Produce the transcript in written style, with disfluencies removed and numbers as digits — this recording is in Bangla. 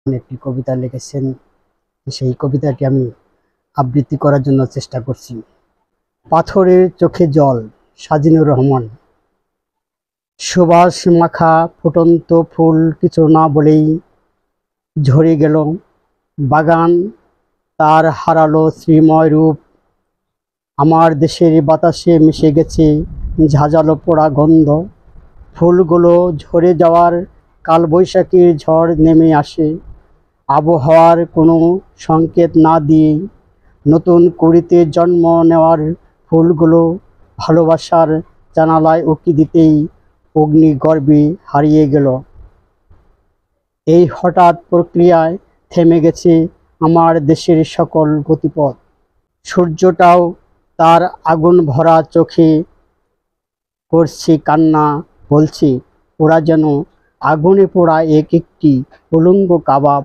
একটি কবিতা লিখেছেন। সেই কবিতাটি আমি আবৃত্তি করার জন্য চেষ্টা করছি। পাথরের চোখে জল, সাজিনুর রহমান। সুবাস মাখা ফুটন্ত ফুল কিছু না বলেই ঝরে গেল। বাগান তার হারালো শ্রীময় রূপ। আমার দেশের বাতাসে মিশে গেছে ঝাঁঝালো পোড়া গন্ধ। ফুলগুলো ঝরে যাওয়ার কালবৈশাখীর ঝড় নেমে আসে। আবহাওয়ার কোনো সংকেত না দিয়ে নতুন কুঁড়িতে জন্ম নেওয়ার ফুলগুলো ভালোবাসার জানালায় উঁকি দিতেই অগ্নিগর্ভে হারিয়ে গেল। এই হঠাৎ প্রক্রিয়ায় থেমে গেছে আমার দেশের সকল গতিপথ। সূর্যটাও তার আগুন ভরা চোখে করছে কান্না, বলছে ওরা যেন আগুনে পোড়া এক একটি উলঙ্গ কাবাব।